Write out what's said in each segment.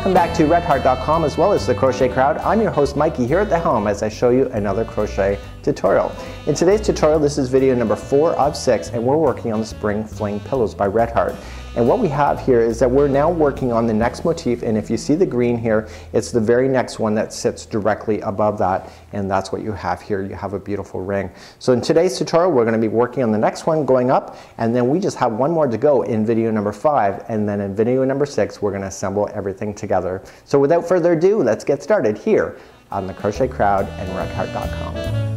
welcome back to redheart.com as well as the Crochet Crowd. I'm your host Mikey here at the helm as I show you another crochet tutorial. In today's tutorial, this is video number 4 of 6, and we're working on the Spring Fling pillows by Red Heart. And what we have here is that we're now working on the next motif, and if you see the green here, it's the very next one that sits directly above that, and that's what you have here. You have a beautiful ring. So in today's tutorial, we're going to be working on the next one going up, and then we just have one more to go in video number 5, and then in video number 6, we're going to assemble everything together. So without further ado, let's get started here on the Crochet Crowd and redheart.com.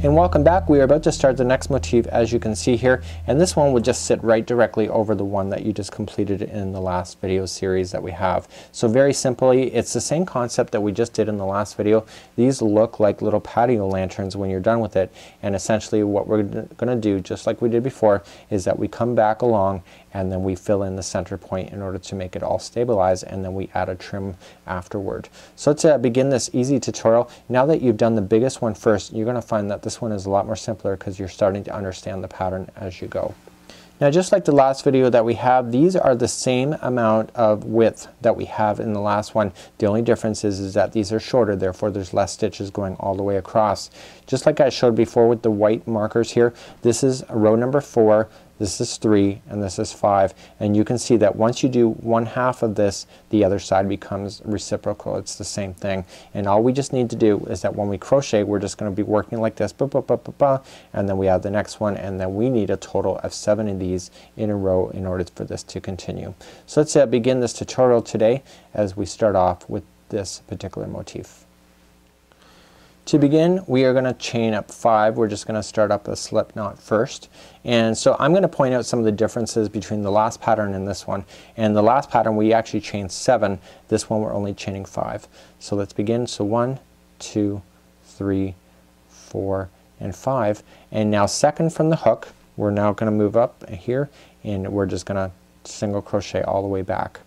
And welcome back. We are about to start the next motif, as you can see here, and this one would just sit right directly over the one that you just completed in the last video series that we have. So very simply, it's the same concept that we just did in the last video. These look like little patio lanterns when you're done with it, and essentially what we're going to do, just like we did before, is that we come back along and then we fill in the center point in order to make it all stabilize, and then we add a trim afterward. So let's begin this easy tutorial. Now that you've done the biggest one first, you're going to find that this one is a lot more simpler because you're starting to understand the pattern as you go. Now, just like the last video that we have, these are the same amount of width that we have in the last one. The only difference is that these are shorter, therefore there's less stitches going all the way across. Just like I showed before with the white markers here, this is row number 4, this is 3, and this is 5, and you can see that once you do one half of this, the other side becomes reciprocal. It's the same thing, and all we just need to do is that when we crochet, we're just going to be working like this, and then we add the next one, and then we need a total of 7 of these in a row in order for this to continue. So let's begin this tutorial today as we start off with this particular motif. To begin, we are going to chain up 5. We're just going to start up a slip knot first, and so I'm going to point out some of the differences between the last pattern and this one. And the last pattern we actually chained 7, this one we're only chaining 5. So let's begin. So 1, 2, 3, 4, and 5, and now second from the hook, we're now going to move up here, and we're just going to single crochet all the way back.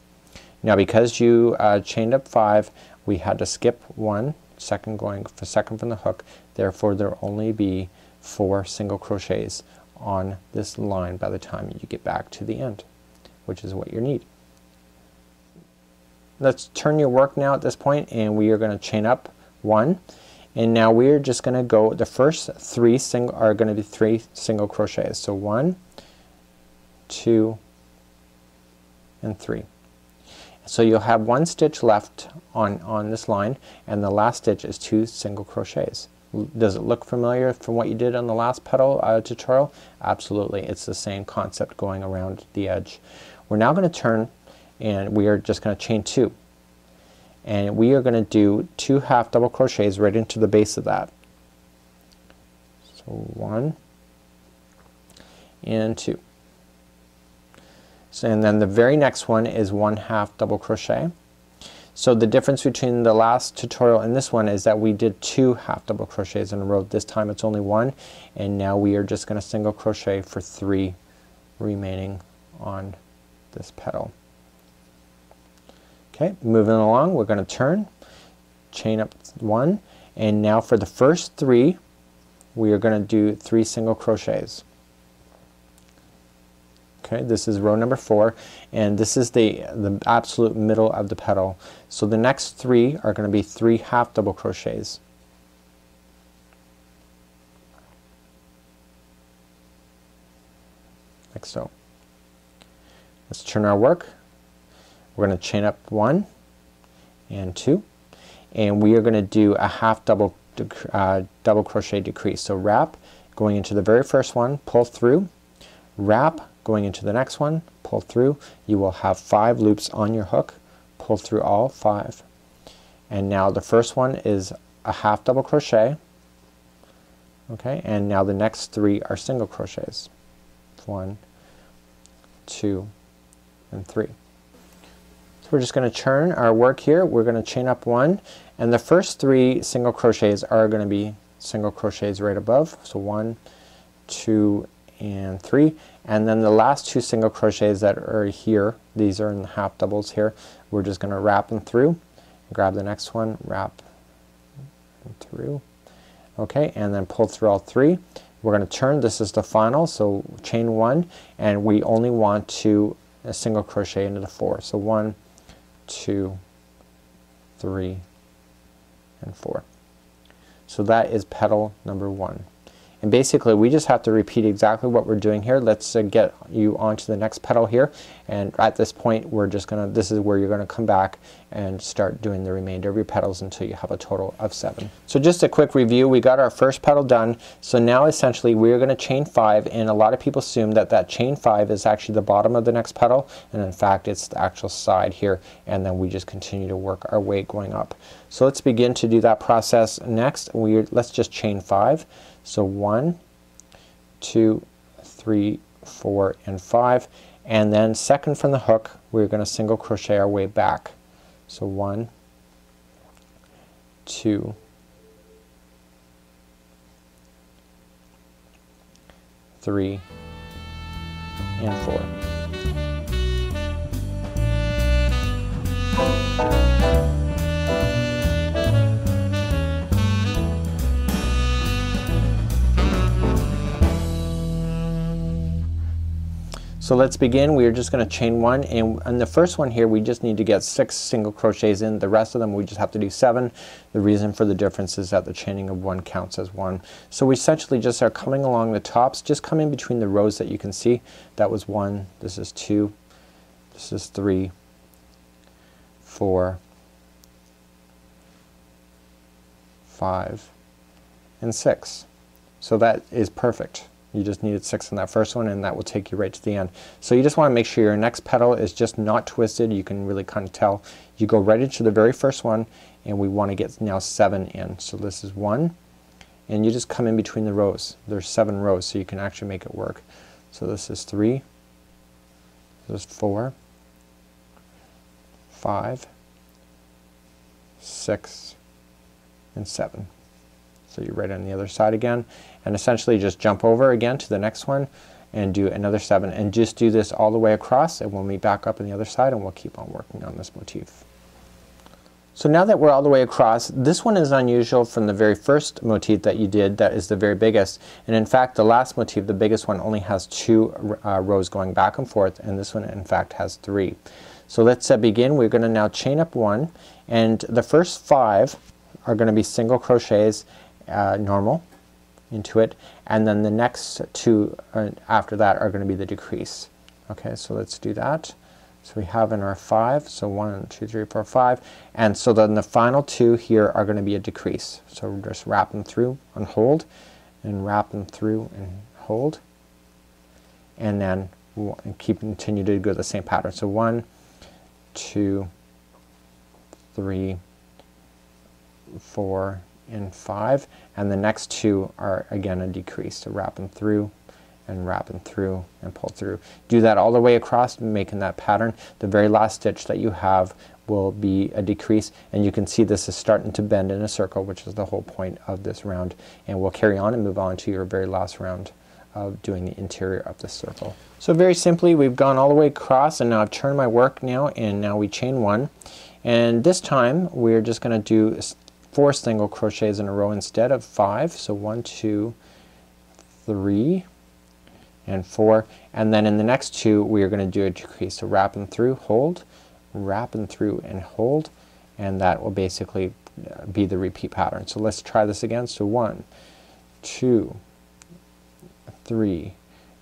Now because you chained up 5, we had to skip 1 second second from the hook, therefore there will only be 4 single crochets on this line by the time you get back to the end, which is what you need. Let's turn your work now at this point, and we are going to chain up 1, and now we're just going to go, the first 3 are going to be 3 single crochets. So 1, 2, and 3. So you'll have 1 stitch left on this line, and the last stitch is 2 single crochets. Does it look familiar from what you did on the last petal tutorial? Absolutely. It's the same concept going around the edge. We're now going to turn, and we are just going to chain 2, and we are going to do 2 half double crochets right into the base of that. So 1 and 2. So, and then the very next one is 1 half double crochet. So the difference between the last tutorial and this one is that we did 2 half double crochets in a row. This time it's only 1, and now we are just going to single crochet for 3 remaining on this petal. Okay, moving along, we're going to turn, chain up 1, and now for the first 3 we are going to do 3 single crochets. Okay, this is row number 4, and this is the absolute middle of the petal. So the next 3 are going to be 3 half double crochets. Like so. Let's turn our work. We're going to chain up 1 and 2, and we are going to do a half double crochet decrease. So wrap, going into the very first one, pull through, wrap, going into the next one, pull through. You will have 5 loops on your hook, pull through all 5, and now the first one is a half double crochet. Okay, and now the next 3 are single crochets. 1, 2, and 3. So we're just going to turn our work here. We're going to chain up 1, and the first 3 single crochets are going to be single crochets right above. So 1, 2, and 3, and then the last 2 single crochets that are here, these are in the half doubles here, we're just going to wrap them through, grab the next one, wrap through, okay, and then pull through all 3, We're going to turn, this is the final, so chain 1, and we only want to single crochet into the 4. So 1, 2, 3, and 4. So that is petal number 1. And basically we just have to repeat exactly what we're doing here. Let's get you onto the next petal here, and at this point we're just gonna, this is where you're gonna come back and start doing the remainder of your petals until you have a total of 7. So just a quick review, we got our first petal done. So now essentially we're gonna chain 5, and a lot of people assume that that chain 5 is actually the bottom of the next petal, and in fact it's the actual side here, and then we just continue to work our way going up. So let's begin to do that process next. Let's just chain 5. So 1, 2, 3, 4, and 5, and then second from the hook we're going to single crochet our way back. So 1, 2, 3, and 4. So let's begin. We are just going to chain 1, and on the first one here we just need to get 6 single crochets in. The rest of them we just have to do 7. The reason for the difference is that the chaining of 1 counts as 1. So we essentially just are coming along the tops, just come in between the rows that you can see. That was 1, this is 2, this is 3, 4, 5, and 6. So that is perfect. You just needed 6 on that first one, and that will take you right to the end. So you just want to make sure your next petal is just not twisted. You can really kind of tell. You go right into the very first one, and we want to get now 7 in. So this is 1, and you just come in between the rows. There's 7 rows, so you can actually make it work. So this is 3, this is 4, 5, 6, and 7. So you're right on the other side again, and essentially just jump over again to the next one and do another 7, and just do this all the way across, and we'll meet back up on the other side and we'll keep on working on this motif. So now that we're all the way across, this one is unusual from the very first motif that you did, that is the very biggest, and in fact the last motif, the biggest one, only has 2 rows going back and forth, and this one in fact has 3. So let's begin. We're going to now chain up 1, and the first 5 are going to be single crochets normal into it, and then the next 2 after that are going to be the decrease. Okay, so let's do that. So we have in our 5, so 1, 2, 3, 4, 5, and so then the final 2 here are going to be a decrease. So we're just wrap them through and hold, and wrap them through and hold, and then we'll continue to go the same pattern. So 1, 2, 3, 4, and 5, and the next 2 are again a decrease. So wrap them through and wrap them through and pull through. Do that all the way across, making that pattern. The very last stitch that you have will be a decrease, and you can see this is starting to bend in a circle, which is the whole point of this round, and we'll carry on and move on to your very last round of doing the interior of this circle. So very simply we've gone all the way across, and now I've turned my work now, and now we chain 1, and this time we're just going to do 4 single crochets in a row instead of 5. So 1, 2, 3, and 4, and then in the next 2 we are going to do a decrease. So wrap them through, hold, wrap them through and hold, and that will basically be the repeat pattern. So let's try this again. So 1, 2, 3,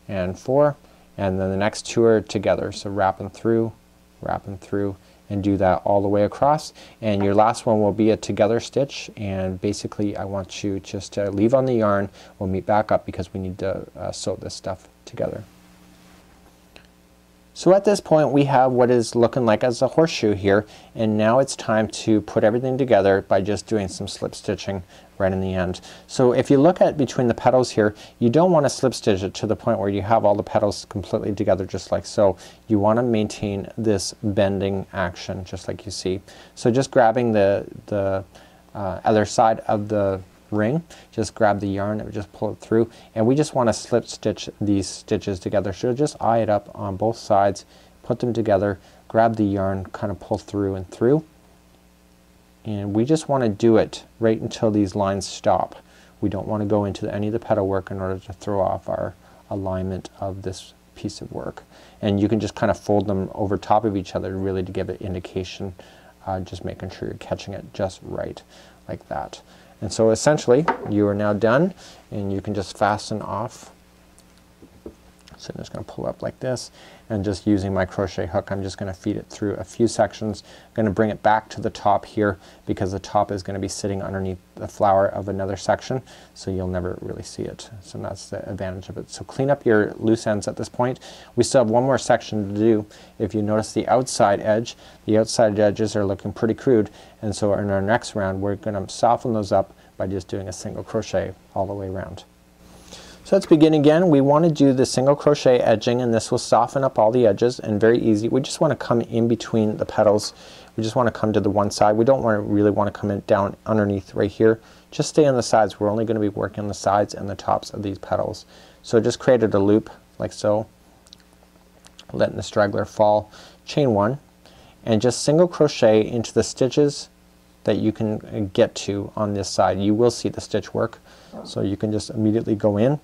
and 4, and then the next 2 are together. So wrap them through, and do that all the way across, and your last one will be a together stitch, and basically I want you just to leave on the yarn. We'll meet back up because we need to sew this stuff together. So at this point we have what is looking like as a horseshoe here, and now it's time to put everything together by just doing some slip stitching right in the end. So if you look at between the petals here, you don't want to slip stitch it to the point where you have all the petals completely together just like so. You want to maintain this bending action just like you see. So just grabbing the other side of the ring, just grab the yarn and just pull it through, and we just want to slip stitch these stitches together. So just eye it up on both sides, put them together, grab the yarn, kind of pull through and through, and we just want to do it right until these lines stop. We don't want to go into any of the petal work in order to throw off our alignment of this piece of work. And you can just kind of fold them over top of each other really to give it indication, just making sure you're catching it just right, like that. And so essentially you are now done, and you can just fasten off. So I'm just going to pull up like this, and just using my crochet hook I'm just going to feed it through a few sections. I'm going to bring it back to the top here because the top is going to be sitting underneath the flower of another section, so you'll never really see it. So that's the advantage of it. So clean up your loose ends at this point. We still have one more section to do. If you notice the outside edges are looking pretty crude, and so in our next round we're going to soften those up by just doing a single crochet all the way around. So let's begin again. We want to do the single crochet edging, and this will soften up all the edges, and very easy. We just want to come in between the petals. We just want to come to the one side. We don't really want to come in down underneath right here. Just stay on the sides. We're only going to be working on the sides and the tops of these petals. So just created a loop like so, letting the straggler fall, chain one, and just single crochet into the stitches that you can get to on this side. You will see the stitch work, so you can just immediately go in.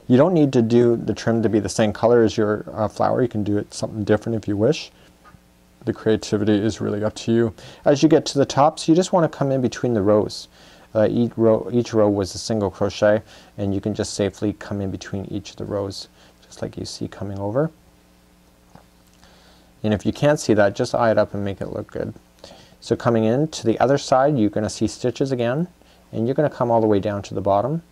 You don't need to do the trim to be the same color as your flower. You can do it something different if you wish. The creativity is really up to you. As you get to the tops, you just want to come in between the rows. Each row was a single crochet, and you can just safely come in between each of the rows, just like you see coming over. And if you can't see that, just eye it up and make it look good. So coming in to the other side, you're going to see stitches again, and you're going to come all the way down to the bottom.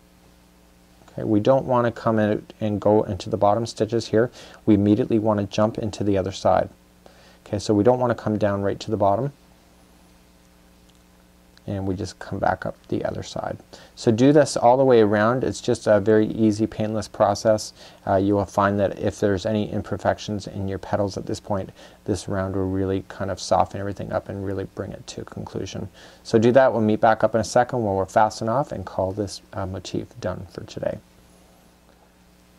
Okay, we don't want to come in and go into the bottom stitches here. We immediately want to jump into the other side. Okay, so we don't want to come down right to the bottom, and we just come back up the other side. So do this all the way around. It's just a very easy, painless process. You will find that if there's any imperfections in your petals at this point, this round will really kind of soften everything up and really bring it to a conclusion. So do that. We'll meet back up in a second when we're fasten off and call this motif done for today.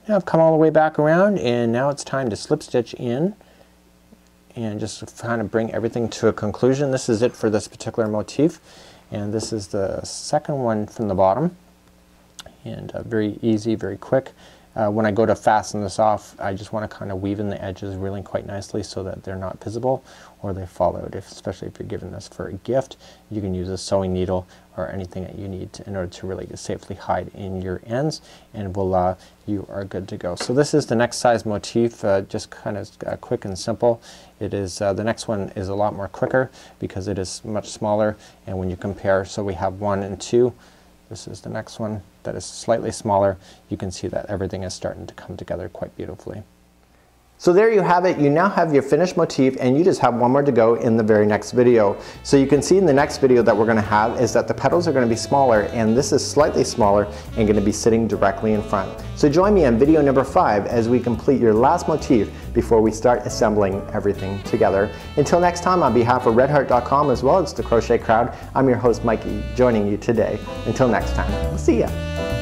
Now I've come all the way back around, and now it's time to slip stitch in and just kind of bring everything to a conclusion. This is it for this particular motif, and this is the second one from the bottom, and very easy, very quick. When I go to fasten this off, I just want to kind of weave in the edges really quite nicely so that they're not visible or they fall out. Especially if you're giving this for a gift, you can use a sewing needle or anything that you need in order to really safely hide in your ends, and you are good to go. So this is the next size motif, just kind of quick and simple. It is the next one is a lot more quicker because it is much smaller, and when you compare, so we have 1 and 2. This is the next one that is slightly smaller. You can see that everything is starting to come together quite beautifully. So there you have it. You now have your finished motif, and you just have one more to go in the very next video. So you can see in the next video that we're going to have is that the petals are going to be smaller, and this is slightly smaller and going to be sitting directly in front. So join me on video number 5 as we complete your last motif before we start assembling everything together. Until next time, on behalf of redheart.com as well as the Crochet Crowd, I'm your host Mikey, joining you today. Until next time, we'll see ya.